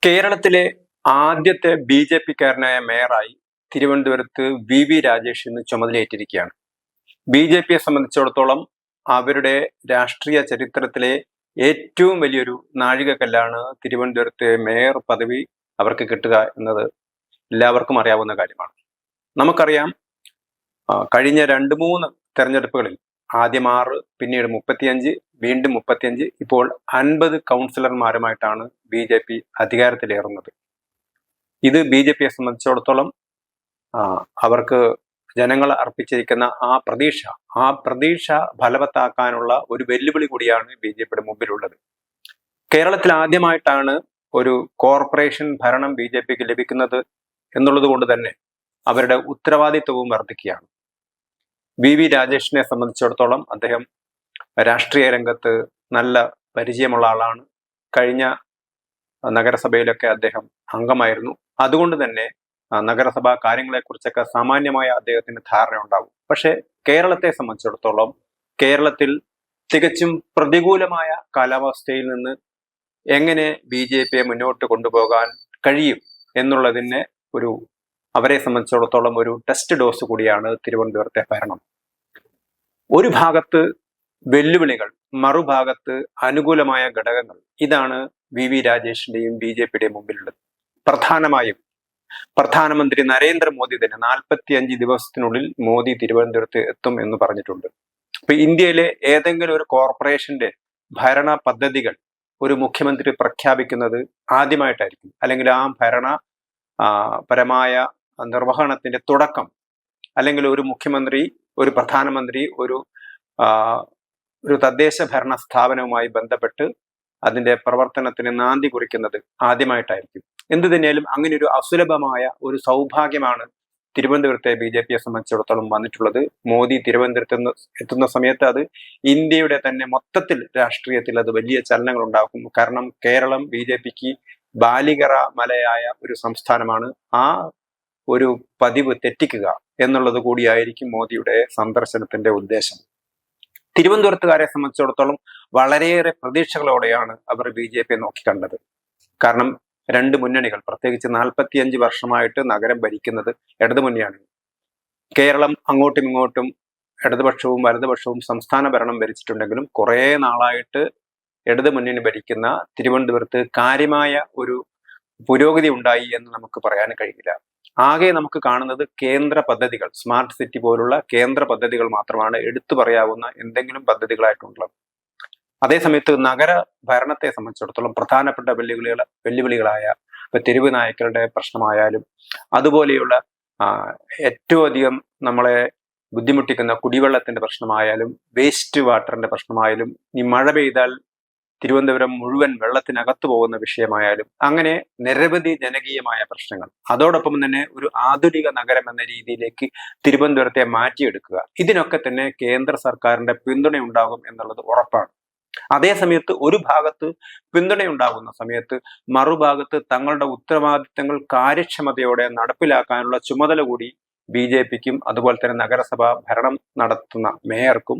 കേരളത്തിലെ ആദ്യത്തെ ബി.ജെ.പിക്കാരനായ മേയറായി തിരുവനന്തപുരത്ത് വി രാജേഷ് ഇന്ന് ചുമതലയേറ്റിരിക്കുകയാണ്. ബി.ജെ.പിയെ സംബന്ധിച്ചിടത്തോളം അവരുടെ രാഷ്ട്രീയ ചരിത്രത്തിലെ ഏറ്റവും വലിയൊരു നാഴികക്കല്ലാണ് തിരുവനന്തപുരത്തെ മേയർ പദവി അവർക്ക് കിട്ടുക എന്നത് എല്ലാവർക്കും അറിയാവുന്ന കാര്യമാണ്. നമുക്കറിയാം, കഴിഞ്ഞ 2-3 തെരഞ്ഞെടുപ്പുകളിൽ ആദ്യം 6, പിന്നീട് 35, വീണ്ടും 35, ഇപ്പോൾ 50 കൗൺസിലർമാരുമായിട്ടാണ് ബി.ജെ.പി അധികാരത്തിലേറുന്നത്. ഇത് ബി.ജെ.പിയെ സംബന്ധിച്ചിടത്തോളം അവർക്ക് ജനങ്ങൾ അർപ്പിച്ചിരിക്കുന്ന ആ പ്രതീക്ഷ ഫലവത്താക്കാനുള്ള ഒരു വെല്ലുവിളി കൂടിയാണ് ബി.ജെ.പിയുടെ മുമ്പിലുള്ളത്. കേരളത്തിൽ ആദ്യമായിട്ടാണ് ഒരു കോർപ്പറേഷൻ ഭരണം ബി.ജെ.പിക്ക് ലഭിക്കുന്നത് എന്നുള്ളത് കൊണ്ട് തന്നെ അവരുടെ ഉത്തരവാദിത്വവും വർദ്ധിക്കുകയാണ്. വി രാജേഷിനെ സംബന്ധിച്ചിടത്തോളം അദ്ദേഹം രാഷ്ട്രീയ രംഗത്ത് നല്ല പരിചയമുള്ള ആളാണ്. കഴിഞ്ഞ നഗരസഭയിലൊക്കെ അദ്ദേഹം അംഗമായിരുന്നു. അതുകൊണ്ട് തന്നെ നഗരസഭാ കാര്യങ്ങളെക്കുറിച്ചൊക്കെ സാമാന്യമായ അദ്ദേഹത്തിന് ധാരണ ഉണ്ടാവും. പക്ഷെ കേരളത്തെ സംബന്ധിച്ചിടത്തോളം കേരളത്തിൽ തികച്ചും പ്രതികൂലമായ കാലാവസ്ഥയിൽ നിന്ന് എങ്ങനെ ബി.ജെ.പിയെ മുന്നോട്ട് കൊണ്ടുപോകാൻ കഴിയും എന്നുള്ളതിന് അവരെ സംബന്ധിച്ചിടത്തോളം ഒരു ടെസ്റ്റ് ഡോസ് കൂടിയാണ് തിരുവനന്തപുരത്തെ ഭരണം. ഒരു ഭാഗത്ത് വെല്ലുവിളികൾ, മറുഭാഗത്ത് അനുകൂലമായ ഘടകങ്ങൾ. ഇതാണ് വി രാജേഷിന്റെയും ബി.ജെ.പിയുടെയും മുമ്പിലുള്ളത്. പ്രധാനമായും പ്രധാനമന്ത്രി നരേന്ദ്രമോദി തന്നെ 45 ദിവസത്തിനുള്ളിൽ മോദി തിരുവനന്തപുരത്ത് എത്തും എന്ന് പറഞ്ഞിട്ടുണ്ട്. ഇപ്പൊ ഇന്ത്യയിലെ ഏതെങ്കിലും ഒരു കോർപ്പറേഷന്റെ ഭരണ പദ്ധതികൾ ഒരു മുഖ്യമന്ത്രി പ്രഖ്യാപിക്കുന്നത് ആദ്യമായിട്ടായിരിക്കും, അല്ലെങ്കിൽ ആ പരമായ നിർവഹണത്തിന്റെ തുടക്കം, അല്ലെങ്കിൽ ഒരു മുഖ്യമന്ത്രി, ഒരു പ്രധാനമന്ത്രി ഒരു തദ്ദേശ ഭരണ സ്ഥാപനവുമായി ബന്ധപ്പെട്ട് അതിന്റെ പ്രവർത്തനത്തിന് നാന്ദി കുറിക്കുന്നത് ആദ്യമായിട്ടായിരിക്കും. എന്തു തന്നെയാലും അങ്ങനെ ഒരു അസുലഭമായ ഒരു സൗഭാഗ്യമാണ് തിരുവനന്തപുരത്തെ ബി.ജെ.പിയെ സംബന്ധിച്ചിടത്തോളം വന്നിട്ടുള്ളത്. മോദി തിരുവനന്തപുരത്ത് എത്തുന്ന സമയത്ത് അത് ഇന്ത്യയുടെ തന്നെ മൊത്തത്തിൽ രാഷ്ട്രീയത്തിൽ അത് വലിയ ചലനങ്ങൾ ഉണ്ടാക്കും. കാരണം കേരളം ബി.ജെ.പിക്ക് ബാലികറ മലയായ ഒരു സംസ്ഥാനമാണ്. ആ ഒരു പതിവ് തെറ്റിക്കുക എന്നുള്ളത് കൂടിയായിരിക്കും മോദിയുടെ സന്ദർശനത്തിന്റെ ഉദ്ദേശം. തിരുവനന്തപുരത്തുകാരെ സംബന്ധിച്ചിടത്തോളം വളരെയേറെ പ്രതീക്ഷകളോടെയാണ് അവർ ബി.ജെ.പിയെ നോക്കിക്കണ്ടത്. കാരണം 2 മുന്നണികൾ, പ്രത്യേകിച്ച് 45 വർഷമായിട്ട് നഗരം ഭരിക്കുന്നത് ഇടതുമുന്നണിയാണ്. കേരളം അങ്ങോട്ടും ഇങ്ങോട്ടും ഇടതുപക്ഷവും വലതുപക്ഷവും സംസ്ഥാന ഭരണം ഭരിച്ചിട്ടുണ്ടെങ്കിലും കുറെ നാളായിട്ട് ഇടതുമുന്നണി ഭരിക്കുന്ന തിരുവനന്തപുരത്ത് കാര്യമായ ഒരു പുരോഗതി ഉണ്ടായി എന്ന് നമുക്ക് പറയാൻ കഴിയില്ല. ആകെ നമുക്ക് കാണുന്നത് കേന്ദ്ര പദ്ധതികൾ, സ്മാർട്ട് സിറ്റി പോലുള്ള കേന്ദ്ര പദ്ധതികൾ മാത്രമാണ് എടുത്തു പറയാവുന്ന എന്തെങ്കിലും പദ്ധതികളായിട്ടുള്ളത്. അതേസമയത്ത് നഗര ഭരണത്തെ സംബന്ധിച്ചിടത്തോളം പ്രധാനപ്പെട്ട വെല്ലുവിളികളായ ഇപ്പൊ തെരുവ് നായ്ക്കളുടെ പ്രശ്നമായാലും, അതുപോലെയുള്ള ഏറ്റവും അധികം നമ്മളെ ബുദ്ധിമുട്ടിക്കുന്ന കുടിവെള്ളത്തിന്റെ പ്രശ്നമായാലും, വേസ്റ്റ് വാട്ടറിന്റെ പ്രശ്നമായാലും, ഈ മഴ പെയ്താൽ തിരുവനന്തപുരം മുഴുവൻ വെള്ളത്തിനകത്തു പോകുന്ന വിഷയമായാലും, അങ്ങനെ നിരവധി ജനകീയമായ പ്രശ്നങ്ങൾ. അതോടൊപ്പം തന്നെ ഒരു ആധുനിക നഗരം എന്ന രീതിയിലേക്ക് തിരുവനന്തപുരത്തെ മാറ്റിയെടുക്കുക, ഇതിനൊക്കെ തന്നെ കേന്ദ്ര സർക്കാരിന്റെ പിന്തുണയുണ്ടാകും എന്നുള്ളത് ഉറപ്പാണ്. അതേസമയത്ത് ഒരു ഭാഗത്ത് പിന്തുണയുണ്ടാകുന്ന സമയത്ത് മറുഭാഗത്ത് തങ്ങളുടെ ഉത്തരവാദിത്തങ്ങൾ കാര്യക്ഷമതയോടെ നടപ്പിലാക്കാനുള്ള ചുമതല കൂടി ബി.ജെ.പിക്കും അതുപോലെ തന്നെ നഗരസഭ ഭരണം നടത്തുന്ന മേയർക്കും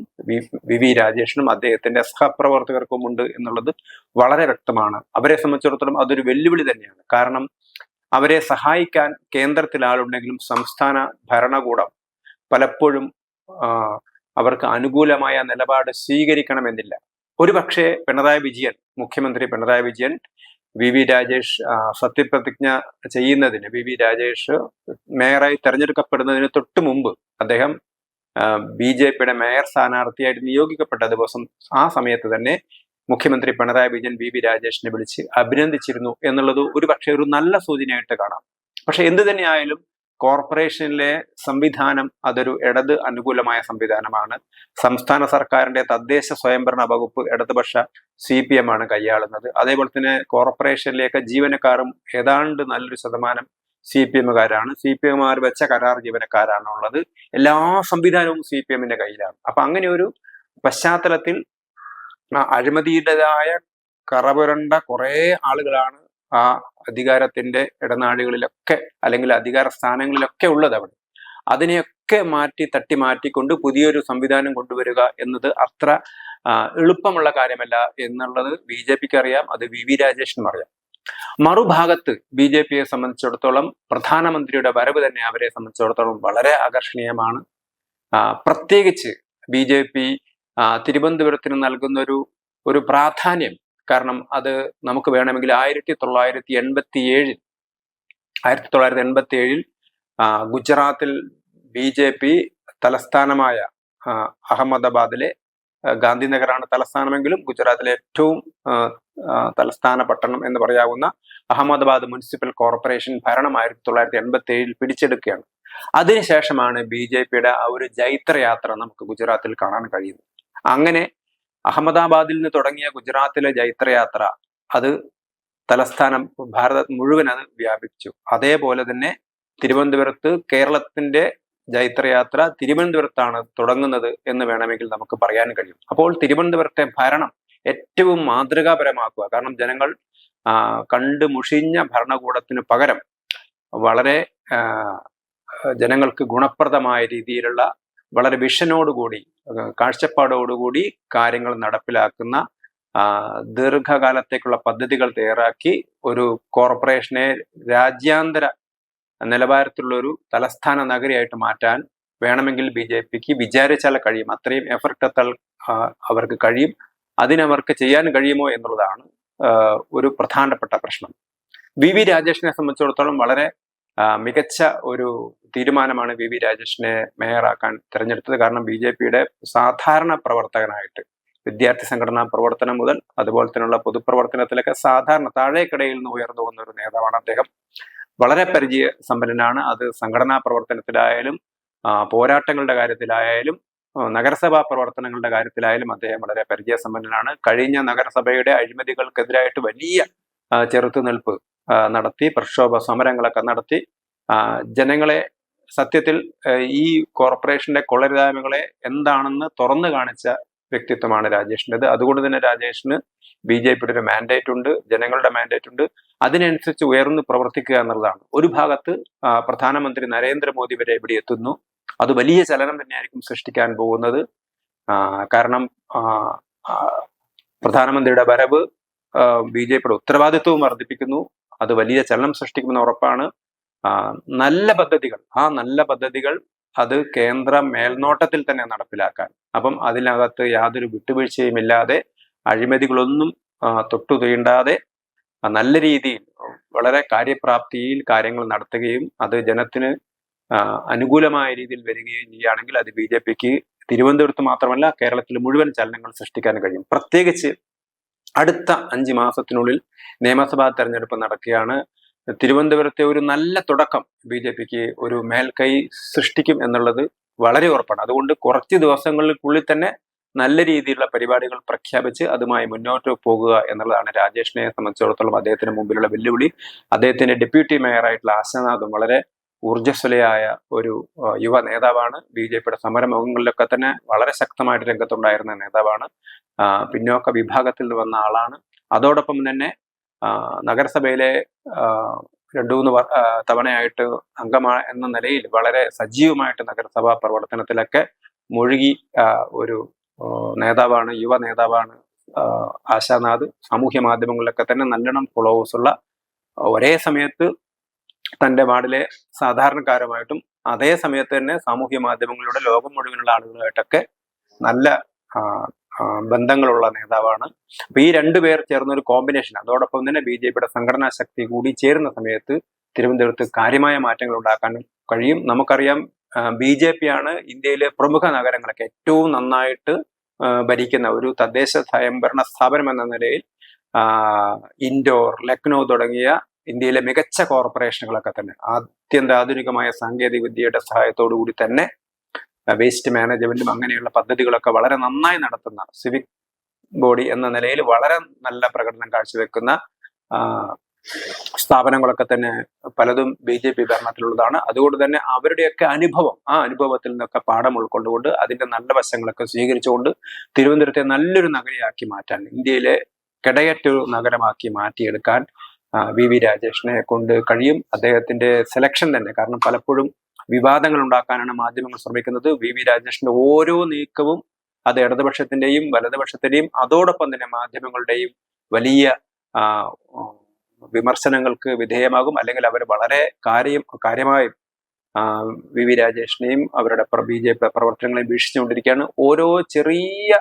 വി രാജേഷിനും അദ്ദേഹത്തിന്റെ സഹപ്രവർത്തകർക്കും ഉണ്ട് എന്നുള്ളത് വളരെ വ്യക്തമാണ്. അവരെ സംബന്ധിച്ചിടത്തോളം അതൊരു വെല്ലുവിളി തന്നെയാണ്. കാരണം അവരെ സഹായിക്കാൻ കേന്ദ്രത്തിൽ ആളുണ്ടെങ്കിലും സംസ്ഥാന ഭരണകൂടം പലപ്പോഴും അവർക്ക് അനുകൂലമായ നിലപാട് സ്വീകരിക്കണമെന്നില്ല. ഒരുപക്ഷെ മുഖ്യമന്ത്രി പിണറായി വിജയൻ വി രാജേഷ് സത്യപ്രതിജ്ഞ ചെയ്യുന്നതിന്, വി രാജേഷ് മേയറായി തെരഞ്ഞെടുക്കപ്പെടുന്നതിന് തൊട്ട് മുമ്പ് അദ്ദേഹം ബി.ജെ.പിയുടെ മേയർ സ്ഥാനാർത്ഥിയായിട്ട് നിയോഗിക്കപ്പെട്ട ദിവസം, ആ സമയത്ത് തന്നെ മുഖ്യമന്ത്രി പിണറായി വിജയൻ വി രാജേഷിനെ വിളിച്ച് അഭിനന്ദിച്ചിരുന്നു എന്നുള്ളത് ഒരു നല്ല സൂചനയായിട്ട് കാണാം. പക്ഷെ എന്തു തന്നെയായാലും കോർപ്പറേഷനിലെ സംവിധാനം അതൊരു ഇടത് അനുകൂലമായ സംവിധാനമാണ്. സംസ്ഥാന സർക്കാരിന്റെ തദ്ദേശ സ്വയംഭരണ വകുപ്പ് ഇടതുപക്ഷ CPM ആണ് കൈയാളുന്നത്. അതേപോലെ തന്നെ കോർപ്പറേഷനിലേക്ക് ജീവനക്കാരും ഏതാണ്ട് നല്ലൊരു ശതമാനം CPM-കാരാണ്. CPM-മാർ വെച്ച കരാർ ജീവനക്കാരാണുള്ളത്. എല്ലാ സംവിധാനവും CPM-ന്റെ കയ്യിലാണ്. അപ്പൊ അങ്ങനെ ഒരു പശ്ചാത്തലത്തിൽ അഴിമതിയുടേതായ കറപുരണ്ട കുറെ ആളുകളാണ് ആ അധികാരത്തിന്റെ ഇടനാഴികളിലൊക്കെ, അല്ലെങ്കിൽ അധികാര സ്ഥാനങ്ങളിലൊക്കെ ഉള്ളത്. അതിനെയൊക്കെ തട്ടി മാറ്റിക്കൊണ്ട് പുതിയൊരു സംവിധാനം കൊണ്ടുവരിക എന്നത് അത്ര എളുപ്പമുള്ള കാര്യമല്ല എന്നുള്ളത് ബി.ജെ.പിക്ക് അറിയാം, അത് വി രാജേഷിനും അറിയാം. മറുഭാഗത്ത് BJPയെ സംബന്ധിച്ചിടത്തോളം പ്രധാനമന്ത്രിയുടെ വരവ് തന്നെ അവരെ സംബന്ധിച്ചിടത്തോളം വളരെ ആകർഷണീയമാണ്. പ്രത്യേകിച്ച് BJP തിരുവനന്തപുരത്തിന് നൽകുന്ന ഒരു പ്രാധാന്യം, കാരണം അത് നമുക്ക് വേണമെങ്കിൽ 1987 ഗുജറാത്തിൽ BJP തലസ്ഥാനമായ അഹമ്മദാബാദിലെ ഗാന്ധിനഗറാണ് തലസ്ഥാനമെങ്കിലും ഗുജറാത്തിലെ ഏറ്റവും തലസ്ഥാന പട്ടണം എന്ന് പറയാവുന്ന അഹമ്മദാബാദ് മുനിസിപ്പൽ കോർപ്പറേഷൻ ഭരണം 1987 പിടിച്ചെടുക്കുകയാണ്. അതിനുശേഷമാണ് BJPയുടെ ആ ഒരു ജൈത്രയാത്ര നമുക്ക് ഗുജറാത്തിൽ കാണാൻ കഴിയുന്നത്. അങ്ങനെ അഹമ്മദാബാദിൽ നിന്ന് തുടങ്ങിയ ഗുജറാത്തിലെ ജൈത്രയാത്ര അത് തലസ്ഥാനം ഭാരതം മുഴുവൻ അത് വ്യാപിച്ചു. അതേപോലെ തന്നെ തിരുവനന്തപുരത്ത് കേരളത്തിന്റെ ജൈത്രയാത്ര തിരുവനന്തപുരത്താണ് തുടങ്ങുന്നത് എന്ന് വേണമെങ്കിൽ നമുക്ക് പറയാൻ കഴിയും. അപ്പോൾ തിരുവനന്തപുരത്തെ ഭരണം ഏറ്റവും മാതൃകാപരമാക്കുക, കാരണം ജനങ്ങൾ കണ്ടു മുഷിഞ്ഞ ഭരണകൂടത്തിന് പകരം വളരെ ജനങ്ങൾക്ക് ഗുണപ്രദമായ രീതിയിലുള്ള വളരെ വിഷനോടുകൂടി കാഴ്ചപ്പാടോടുകൂടി കാര്യങ്ങൾ നടപ്പിലാക്കുന്ന ദീർഘകാലത്തേക്കുള്ള പദ്ധതികൾ തയ്യാറാക്കി ഒരു കോർപ്പറേഷനെ രാജ്യാന്തര നിലവാരത്തിലുള്ള ഒരു തലസ്ഥാന നഗരിയായിട്ട് മാറ്റാൻ വേണമെങ്കിൽ BJPക്ക് വിചാരിച്ചാൽ കഴിയും. അത്രയും എഫർട്ട് എത്താൻ അവർക്ക് കഴിയും. അതിനവർക്ക് ചെയ്യാൻ കഴിയുമോ എന്നുള്ളതാണ് ഒരു പ്രധാനപ്പെട്ട പ്രശ്നം. VV രാജേഷിനെ സംബന്ധിച്ചിടത്തോളം വളരെ മികച്ച ഒരു തീരുമാനമാണ് VV രാജേഷിനെ മേയറാക്കാൻ തിരഞ്ഞെടുത്തത്. കാരണം BJPയുടെ സാധാരണ പ്രവർത്തകനായിട്ട് വിദ്യാർത്ഥി സംഘടനാ പ്രവർത്തനം മുതൽ അതുപോലെ തന്നെയുള്ള പൊതുപ്രവർത്തനത്തിലൊക്കെ സാധാരണ താഴേക്കിടയിൽ നിന്ന് ഉയർന്നു വന്ന ഒരു നേതാവാണ് അദ്ദേഹം. വളരെ പരിചയ സമ്പന്നനാണ്. അത് സംഘടനാ പ്രവർത്തനത്തിലായാലും പോരാട്ടങ്ങളുടെ കാര്യത്തിലായാലും നഗരസഭാ പ്രവർത്തനങ്ങളുടെ കാര്യത്തിലായാലും അദ്ദേഹം വളരെ പരിചയസമ്പന്നനാണ്. കഴിഞ്ഞ നഗരസഭയുടെ അഴിമതികൾക്കെതിരായിട്ട് വലിയ ചെറുത്തുനിൽപ്പ് നടത്തി, പ്രക്ഷോഭ സമരങ്ങളൊക്കെ നടത്തി ജനങ്ങളെ സത്യത്തിൽ ഈ കോർപ്പറേഷന്റെ കൊള്ളരുതായ്മകളെ എന്താണെന്ന് തുറന്നു കാണിച്ച വ്യക്തിത്വമാണ് രാജേഷിൻ്റെത്. അതുകൊണ്ട് തന്നെ രാജേഷിന് BJPയുടെ ഒരു മാൻഡേറ്റ് ഉണ്ട്, ജനങ്ങളുടെ മാൻഡേറ്റ് ഉണ്ട്. അതിനനുസരിച്ച് ഉയർന്നു പ്രവർത്തിക്കുക എന്നുള്ളതാണ്. ഒരു ഭാഗത്ത് പ്രധാനമന്ത്രി നരേന്ദ്രമോദി വരെ ഇവിടെ എത്തുന്നു. അത് വലിയ ചലനം തന്നെയായിരിക്കും സൃഷ്ടിക്കാൻ പോകുന്നത്. കാരണം പ്രധാനമന്ത്രിയുടെ വരവ് BJPയുടെ ഉത്തരവാദിത്വവും വർദ്ധിപ്പിക്കുന്നു. അത് വലിയ ചലനം സൃഷ്ടിക്കുമെന്ന് ഉറപ്പാണ്. നല്ല പദ്ധതികൾ അത് കേന്ദ്ര മേൽനോട്ടത്തിൽ തന്നെ നടപ്പിലാക്കാൻ, അപ്പം അതിനകത്ത് യാതൊരു വിട്ടുവീഴ്ചയും ഇല്ലാതെ അഴിമതികളൊന്നും തൊട്ടു തീണ്ടാതെ നല്ല രീതിയിൽ വളരെ കാര്യപ്രാപ്തിയിൽ കാര്യങ്ങൾ നടത്തുകയും അത് ജനത്തിന് അനുകൂലമായ രീതിയിൽ വരികയും ചെയ്യുകയാണെങ്കിൽ അത് BJPക്ക് തിരുവനന്തപുരത്ത് മാത്രമല്ല കേരളത്തിൽ മുഴുവൻ ചലനങ്ങൾ സൃഷ്ടിക്കാൻ കഴിയും. പ്രത്യേകിച്ച് അടുത്ത 5 മാസത്തിനുള്ളിൽ നിയമസഭാ തെരഞ്ഞെടുപ്പ് നടക്കുകയാണ്. തിരുവനന്തപുരത്തെ ഒരു നല്ല തുടക്കം BJPക്ക് ഒരു മേൽക്കൈ സൃഷ്ടിക്കും എന്നുള്ളത് വളരെ ഉറപ്പാണ്. അതുകൊണ്ട് കുറച്ച് ദിവസങ്ങൾക്കുള്ളിൽ തന്നെ നല്ല രീതിയിലുള്ള പരിപാടികൾ പ്രഖ്യാപിച്ച് അതുമായി മുന്നോട്ട് പോകുക എന്നുള്ളതാണ് രാജേഷിനെ സംബന്ധിച്ചിടത്തോളം അദ്ദേഹത്തിന് മുമ്പിലുള്ള വെല്ലുവിളി. അദ്ദേഹത്തിന്റെ ഡെപ്യൂട്ടി മേയറായിട്ടുള്ള ആശാനാഥും വളരെ ഊർജ്ജസ്വലയായ ഒരു യുവ നേതാവാണ്. BJPയുടെ സമരമുഖങ്ങളിലൊക്കെ തന്നെ വളരെ ശക്തമായിട്ട് രംഗത്തുണ്ടായിരുന്ന നേതാവാണ്. പിന്നോക്ക വിഭാഗത്തിൽ നിന്ന് വന്ന ആളാണ്. അതോടൊപ്പം തന്നെ നഗരസഭയിലെ 2-3 തവണയായിട്ട് എന്ന നിലയിൽ വളരെ സജീവമായിട്ട് നഗരസഭാ പ്രവർത്തനത്തിലൊക്കെ മുഴുകി ഒരു നേതാവാണ്, യുവ നേതാവാണ് ആശാനാഥ്. സാമൂഹ്യ മാധ്യമങ്ങളിലൊക്കെ തന്നെ നല്ലോണം ഫോളോവേഴ്സ് ഉള്ള, ഒരേ സമയത്ത് തൻ്റെ വാർഡിലെ സാധാരണക്കാരുമായിട്ടും അതേ സമയത്ത് തന്നെ സാമൂഹ്യ മാധ്യമങ്ങളിലൂടെ ലോകം മുഴുവനുള്ള ആളുകളുമായിട്ടൊക്കെ നല്ല ബന്ധങ്ങളുള്ള നേതാവാണ്. അപ്പൊ ഈ 2 പേർ ചേർന്ന ഒരു കോമ്പിനേഷൻ, അതോടൊപ്പം തന്നെ BJPയുടെ സംഘടനാ ശക്തി കൂടി ചേരുന്ന സമയത്ത് തിരുവനന്തപുരത്ത് കാര്യമായ മാറ്റങ്ങൾ ഉണ്ടാക്കാൻ കഴിയും. നമുക്കറിയാം BJPയാണ് ഇന്ത്യയിലെ പ്രമുഖ നഗരങ്ങളൊക്കെ ഏറ്റവും നന്നായിട്ട് ഭരിക്കുന്ന ഒരു തദ്ദേശ സ്വയംഭരണ സ്ഥാപനം എന്ന നിലയിൽ ഇൻഡോർ, ലക്നൗ തുടങ്ങിയ ഇന്ത്യയിലെ മികച്ച കോർപ്പറേഷനുകളൊക്കെ തന്നെ അത്യന്താധുനികമായ സാങ്കേതിക വിദ്യയുടെ സഹായത്തോടു കൂടി തന്നെ വേസ്റ്റ് മാനേജ്മെന്റും അങ്ങനെയുള്ള പദ്ധതികളൊക്കെ വളരെ നന്നായി നടത്തുന്ന സിവിക് ബോഡി എന്ന നിലയിൽ വളരെ നല്ല പ്രകടനം കാഴ്ചവെക്കുന്ന സ്ഥാപനങ്ങളൊക്കെ തന്നെ പലതും BJP ഭരണത്തിലുള്ളതാണ്. അതുകൊണ്ട് തന്നെ അവരുടെയൊക്കെ അനുഭവം, ആ അനുഭവത്തിൽ നിന്നൊക്കെ പാഠം ഉൾക്കൊണ്ടുകൊണ്ട് അതിന്റെ നല്ല വശങ്ങളൊക്കെ സ്വീകരിച്ചുകൊണ്ട് തിരുവനന്തപുരത്തെ നല്ലൊരു നഗരിയാക്കി മാറ്റാൻ, ഇന്ത്യയിലെ കിടയറ്റൊരു നഗരമാക്കി മാറ്റിയെടുക്കാൻ VV രാജേഷിനെ കൊണ്ട് കഴിയും. അദ്ദേഹത്തിന്റെ സെലക്ഷൻ തന്നെ, കാരണം പലപ്പോഴും വിവാദങ്ങൾ ഉണ്ടാക്കാനാണ് മാധ്യമങ്ങൾ ശ്രമിക്കുന്നത്. VV രാജേഷിന്റെ ഓരോ നീക്കവും അത് ഇടതുപക്ഷത്തിന്റെയും വലതുപക്ഷത്തിന്റെയും അതോടൊപ്പം തന്നെ മാധ്യമങ്ങളുടെയും വലിയ വിമർശനങ്ങൾക്ക് വിധേയമാകും, അല്ലെങ്കിൽ അവർ വളരെ കാര്യമായും വി രാജേഷിനെയും അവരുടെ BJP പ്രവർത്തനങ്ങളെയും വീക്ഷിച്ചുകൊണ്ടിരിക്കുകയാണ്. ഓരോ ചെറിയ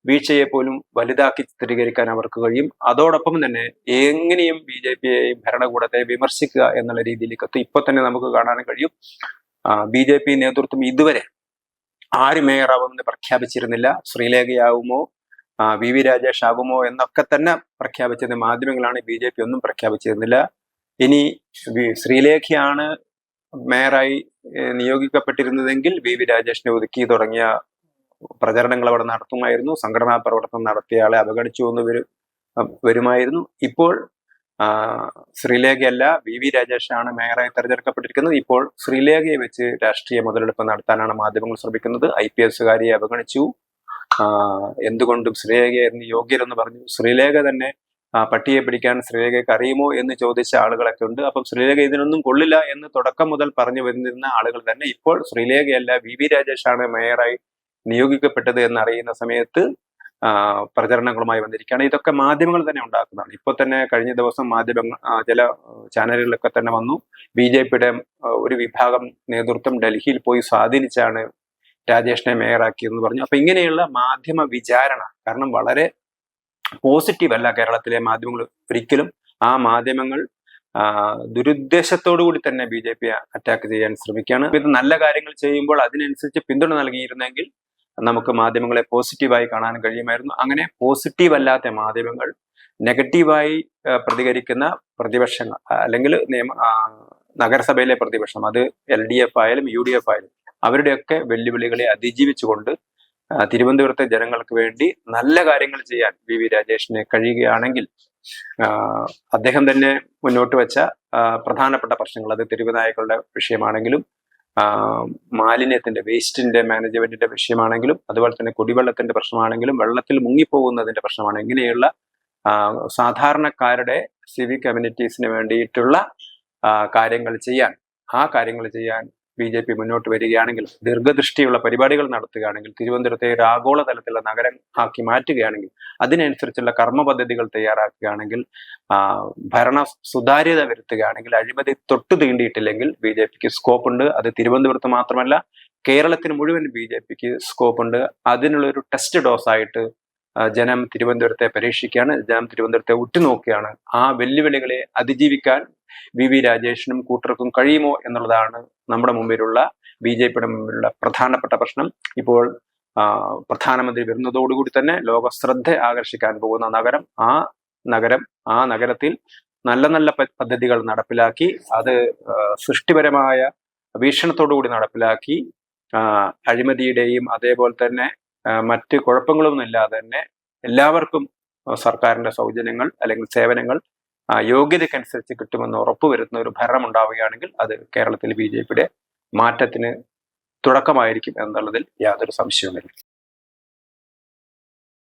വീഴ്ചയെ പോലും വലുതാക്കി ചിത്രീകരിക്കാൻ അവർക്ക് കഴിയും. അതോടൊപ്പം തന്നെ എങ്ങനെയും BJPയെയും ഭരണകൂടത്തെ വിമർശിക്കുക എന്നുള്ള രീതിയിലേക്ക് ഇപ്പൊ തന്നെ നമുക്ക് കാണാൻ കഴിയും. BJP നേതൃത്വം ഇതുവരെ ആര് മേയറാവുമെന്ന് പ്രഖ്യാപിച്ചിരുന്നില്ല. ശ്രീലേഖയാവുമോ വി രാജേഷ് ആകുമോ എന്നൊക്കെ തന്നെ പ്രഖ്യാപിച്ചത് മാധ്യമങ്ങളാണ്. BJP ഒന്നും പ്രഖ്യാപിച്ചിരുന്നില്ല. ഇനി ശ്രീലേഖയാണ് മേയറായി നിയോഗിക്കപ്പെട്ടിരുന്നതെങ്കിൽ വി രാജേഷിനെ ഒതുക്കി തുടങ്ങിയ പ്രചരണങ്ങൾ അവിടെ നടത്തുമായിരുന്നു. സംഘടനാ പ്രവർത്തനം നടത്തിയ ആളെ അവഗണിച്ചു എന്ന് വരുമായിരുന്നു. ഇപ്പോൾ ശ്രീലേഖയല്ല, വി രാജേഷാണ് മേയറായി തെരഞ്ഞെടുക്കപ്പെട്ടിരിക്കുന്നത്. ഇപ്പോൾ ശ്രീലേഖയെ വെച്ച് രാഷ്ട്രീയ മുതലെടുപ്പ് നടത്താനാണ് മാധ്യമങ്ങൾ ശ്രമിക്കുന്നത്. IPSകാരിയെ അവഗണിച്ചു. എന്തുകൊണ്ടും ശ്രീലേഖ യോഗ്യരെന്ന് പറഞ്ഞു. ശ്രീലേഖ തന്നെ പട്ടിയെ പിടിക്കാൻ ശ്രീലേഖയ്ക്ക് അറിയുമോ എന്ന് ചോദിച്ച ആളുകളൊക്കെ ഉണ്ട്. അപ്പം ശ്രീലേഖ ഇതിനൊന്നും കൊള്ളില്ല എന്ന് തുടക്കം മുതൽ പറഞ്ഞു വരുന്നിരുന്ന ആളുകൾ തന്നെ ഇപ്പോൾ ശ്രീലേഖയല്ല, വി രാജേഷാണ് മേയറായി നിയോഗിക്കപ്പെട്ടത് എന്നറിയുന്ന സമയത്ത് പ്രചരണങ്ങളുമായി വന്നിരിക്കുകയാണ്. ഇതൊക്കെ മാധ്യമങ്ങൾ തന്നെ ഉണ്ടാക്കുന്നതാണ്. ഇപ്പൊ തന്നെ കഴിഞ്ഞ ദിവസം ചില ചാനലുകളിലൊക്കെ തന്നെ വന്നു, BJPയുടെ ഒരു വിഭാഗം നേതൃത്വം ഡൽഹിയിൽ പോയി സ്വാധീനിച്ചാണ് രാജേഷിനെ മേയറാക്കിയെന്ന് പറഞ്ഞു. അപ്പൊ ഇങ്ങനെയുള്ള മാധ്യമ വിചാരണ, കാരണം വളരെ പോസിറ്റീവ് അല്ല കേരളത്തിലെ മാധ്യമങ്ങൾ ഒരിക്കലും. ആ മാധ്യമങ്ങൾ ദുരുദ്ദേശത്തോടു കൂടി തന്നെ BJPയെ അറ്റാക്ക് ചെയ്യാൻ ശ്രമിക്കുകയാണ്. ഇത് നല്ല കാര്യങ്ങൾ ചെയ്യുമ്പോൾ അതിനനുസരിച്ച് പിന്തുണ നൽകിയിരുന്നെങ്കിൽ നമുക്ക് മാധ്യമങ്ങളെ പോസിറ്റീവായി കാണാൻ കഴിയുമായിരുന്നു. അങ്ങനെ പോസിറ്റീവ് അല്ലാത്ത മാധ്യമങ്ങൾ, നെഗറ്റീവായി പ്രതികരിക്കുന്ന പ്രതിപക്ഷങ്ങൾ, അല്ലെങ്കിൽ നഗരസഭയിലെ പ്രതിപക്ഷം, അത് LDF ആയാലും UDF ആയാലും, അവരുടെയൊക്കെ വെല്ലുവിളികളെ അതിജീവിച്ചുകൊണ്ട് തിരുവനന്തപുരത്തെ ജനങ്ങൾക്ക് വേണ്ടി നല്ല കാര്യങ്ങൾ ചെയ്യാൻ വി രാജേഷിന് കഴിയുകയാണെങ്കിൽ, അദ്ദേഹം തന്നെ മുന്നോട്ട് വെച്ച പ്രധാനപ്പെട്ട പ്രശ്നങ്ങൾ, അത് തെരുവുനായ്ക്കളുടെ വിഷയമാണെങ്കിലും, മാലിന്യത്തിന്റെ വേസ്റ്റിന്റെ മാനേജ്മെന്റിന്റെ വിഷയമാണെങ്കിലും, അതുപോലെ തന്നെ കുടിവെള്ളത്തിന്റെ പ്രശ്നമാണെങ്കിലും, വെള്ളത്തിൽ മുങ്ങിപ്പോകുന്നതിന്റെ പ്രശ്നമാണ്, ഇങ്ങനെയുള്ള സാധാരണക്കാരുടെ സിവിക് കമ്മ്യൂണിറ്റീസിന് വേണ്ടിയിട്ടുള്ള കാര്യങ്ങൾ ചെയ്യാൻ BJP മുന്നോട്ട് വരികയാണെങ്കിൽ, ദീർഘദൃഷ്ടിയുള്ള പരിപാടികൾ നടത്തുകയാണെങ്കിൽ, തിരുവനന്തപുരത്തെ ഒരു ആഗോള തലത്തിലുള്ള നഗരം ആക്കി മാറ്റുകയാണെങ്കിൽ, അതിനനുസരിച്ചുള്ള കർമ്മ പദ്ധതികൾ തയ്യാറാക്കുകയാണെങ്കിൽ, ഭരണ സുതാര്യത വരുത്തുകയാണെങ്കിൽ, അഴിമതി തൊട്ടു തീണ്ടിയിട്ടില്ലെങ്കിൽ BJPക്ക് സ്കോപ്പ് ഉണ്ട്. അത് തിരുവനന്തപുരത്ത് മാത്രമല്ല, കേരളത്തിന് മുഴുവൻ BJPക്ക് സ്കോപ്പ് ഉണ്ട്. അതിനുള്ളൊരു ടെസ്റ്റ് ഡോസ് ആയിട്ട് ജനം തിരുവനന്തപുരത്തെ പരീക്ഷിക്കുകയാണ്. ജനം തിരുവനന്തപുരത്തെ ഉറ്റുനോക്കുകയാണ്. ആ വെല്ലുവിളികളെ അതിജീവിക്കാൻ വി രാജേഷിനും കൂട്ടർക്കും കഴിയുമോ എന്നുള്ളതാണ് നമ്മുടെ മുമ്പിലുള്ള BJPയുടെ മുമ്പിലുള്ള പ്രധാനപ്പെട്ട പ്രശ്നം. ഇപ്പോൾ പ്രധാനമന്ത്രി വരുന്നതോടുകൂടി തന്നെ ലോക ശ്രദ്ധ ആകർഷിക്കാൻ പോകുന്ന ആ നഗരത്തിൽ നല്ല നല്ല പദ്ധതികൾ നടപ്പിലാക്കി, അത് സൃഷ്ടിപരമായ വീക്ഷണത്തോടുകൂടി നടപ്പിലാക്കി, അഴിമതിയുടെയും അതേപോലെ തന്നെ മറ്റ് കുഴപ്പങ്ങളൊന്നും ഇല്ലാതെ തന്നെ എല്ലാവർക്കും സർക്കാരിന്റെ സൗജന്യങ്ങൾ അല്ലെങ്കിൽ സേവനങ്ങൾ യോഗ്യതയ്ക്കനുസരിച്ച് കിട്ടുമെന്ന് ഉറപ്പുവരുത്തുന്ന ഒരു ഭരണം ഉണ്ടാവുകയാണെങ്കിൽ, അത് കേരളത്തിൽ BJPയുടെ മാറ്റത്തിന് തുടക്കമായിരിക്കും എന്നുള്ളതിൽ യാതൊരു സംശയവുമില്ല.